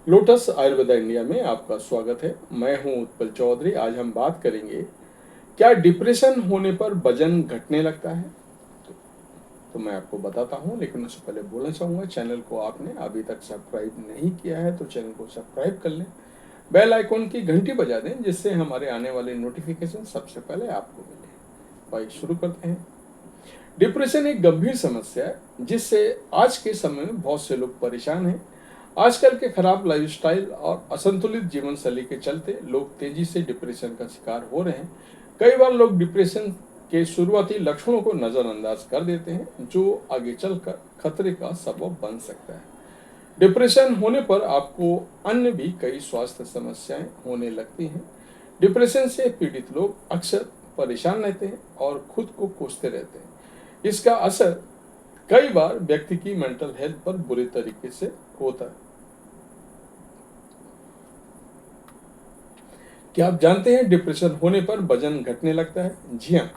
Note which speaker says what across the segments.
Speaker 1: Lotus Ayurveda India में आपका स्वागत है। मैं हूं उत्पल चौधरी। आज हम बात करेंगे, क्या डिप्रेशन होने पर वजन घटने लगता है। तो मैं आपको बताता हूं, लेकिन उससे पहले बोलना चाहूँगा, चैनल को आपने अभी तक सब्सक्राइब नहीं किया है तो चैनल को सब्सक्राइब कर लें, बेल आइकॉन की घंटी बजा दें, जिससे हमारे आने वाले नोटिफिकेशन सबसे पहले आपको मिले। भाई शुरू करते हैं। डिप्रेशन एक गंभीर समस्या है जिससे आज के समय में बहुत से लोग परेशान हैं। आजकल के खराब लाइफस्टाइल और असंतुलित जीवन शैली के चलते लोग तेजी से डिप्रेशन का शिकार हो रहे हैं। कई बार लोग डिप्रेशन के शुरुआती लक्षणों को नजरअंदाज कर देते हैं, जो आगे चलकर खतरे का सबब बन सकता है। डिप्रेशन होने पर आपको अन्य भी कई स्वास्थ्य समस्याएं होने लगती हैं। डिप्रेशन से पीड़ित लोग अक्सर परेशान रहते हैं और खुद को कोसते रहते हैं। इसका असर कई बार व्यक्ति की मेंटल हेल्थ पर बुरे तरीके से होता है। क्या आप जानते हैं डिप्रेशन होने पर वजन घटने लगता है? जी हाँ,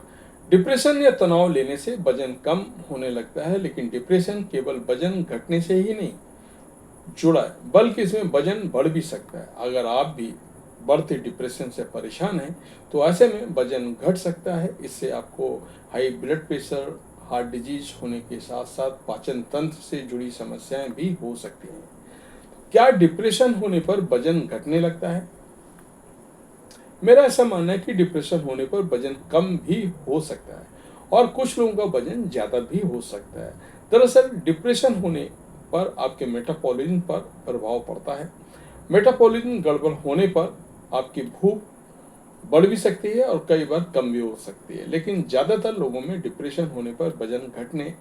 Speaker 1: डिप्रेशन या तनाव लेने से वजन कम होने लगता है, लेकिन डिप्रेशन केवल वजन घटने से ही नहीं जुड़ा है, बल्कि इसमें वजन बढ़ भी सकता है। अगर आप भी बढ़ते डिप्रेशन से परेशान हैं, तो ऐसे में वजन घट सकता है। इससे आपको high blood pressure, heart disease होने के साथ साथ पाचन तंत्र से जुड़ी समस्याएं भी हो सकती हैं। क्या डिप्रेशन होने पर वजन घटने लगता है? मेरा ऐसा मानना है कि डिप्रेशन होने पर वजन कम भी हो सकता है और कुछ लोगों का वजन ज्यादा भी हो सकता है। दरअसल डिप्रेशन होने पर आपके मेटाबॉलिज्म पर प्रभाव पड़ता है। मेटाबॉलिज्म गड़बड़ होने पर आपकी भूख बढ़ भी सकती है और कई बार कम भी हो सकती है, लेकिन ज्यादातर लोगों में डिप्रेशन होने पर वजन घटने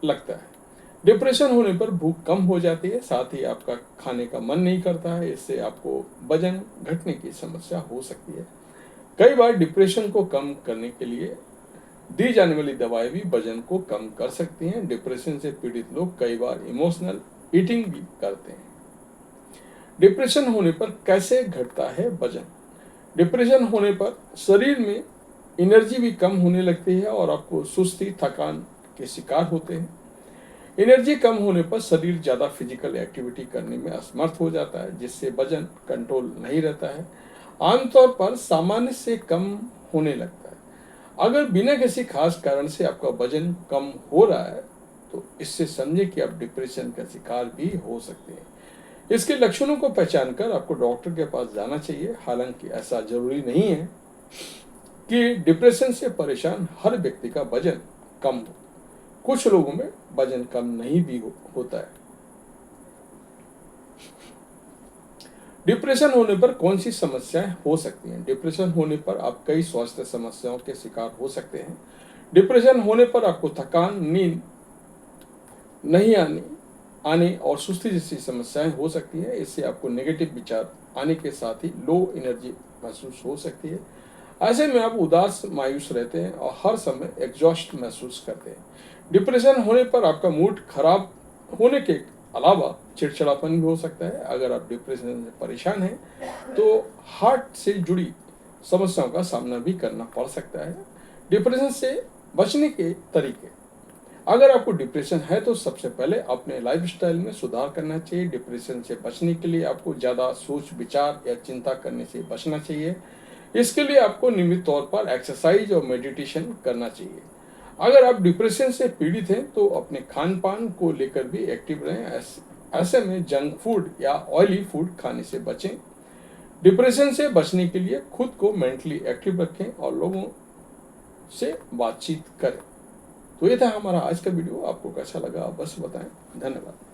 Speaker 1: लगता है। डिप्रेशन होने पर भूख कम हो जाती है, साथ ही आपका खाने का मन नहीं करता है। इससे आपको वजन घटने की समस्या हो सकती है। कई बार डिप्रेशन को कम करने के लिए दी जाने वाली दवाएं भी वजन को कम कर सकती हैं। डिप्रेशन से पीड़ित लोग कई बार इमोशनल ईटिंग भी करते हैं। डिप्रेशन होने पर कैसे घटता है वजन? डिप्रेशन होने पर शरीर में एनर्जी भी कम होने लगती है और आपको सुस्ती, थकान के शिकार होते हैं। एनर्जी कम होने पर शरीर ज़्यादा फिजिकल एक्टिविटी करने में असमर्थ हो जाता है, जिससे वजन कंट्रोल नहीं रहता है। आमतौर पर सामान्य से कम होने लगता है। अगर बिना किसी खास कारण से आपका वजन कम हो रहा है, तो इससे समझे कि आप डिप्रेशन का शिकार भी हो सकते हैं। इसके लक्षणों को पहचान कर आपको डॉक्टर के पास जाना चाहिए। हालांकि ऐसा जरूरी नहीं है कि डिप्रेशन से परेशान हर व्यक्ति का वजन कम हो। कुछ लोगों में वजन कम नहीं भी होता है। डिप्रेशन होने पर कौन सी समस्याएं हो सकती हैं? डिप्रेशन होने पर आप कई स्वास्थ्य समस्याओं के शिकार हो सकते हैं। डिप्रेशन होने पर आपको थकान, नींद नहीं आने और सुस्ती जैसी समस्याएं हो सकती हैं। इससे आपको नेगेटिव विचार आने के साथ ही लो एनर्जी महसूस हो सकती है। ऐसे में आप उदास, मायूस रहते हैं और हर समय एग्जॉस्ट महसूस करते हैं। डिप्रेशन होने पर आपका मूड खराब होने के अलावा चिड़चिड़ापन भी हो सकता है। अगर आप डिप्रेशन से परेशान हैं, तो हार्ट से जुड़ी समस्याओं का सामना भी करना पड़ सकता है। डिप्रेशन से बचने के तरीके: अगर आपको डिप्रेशन है तो सबसे पहले अपने लाइफस्टाइल में सुधार करना चाहिए। डिप्रेशन से बचने के लिए आपको ज़्यादा सोच विचार या चिंता करने से बचना चाहिए। इसके लिए आपको नियमित तौर पर एक्सरसाइज और मेडिटेशन करना चाहिए। अगर आप डिप्रेशन से पीड़ित हैं तो अपने खान पान को लेकर भी एक्टिव रहें। ऐसे में जंक फूड या ऑयली फूड खाने से बचें। डिप्रेशन से बचने के लिए खुद को मेंटली एक्टिव रखें और लोगों से बातचीत करें। तो ये था हमारा आज का वीडियो। आपको कैसा लगा बस बताएं। धन्यवाद।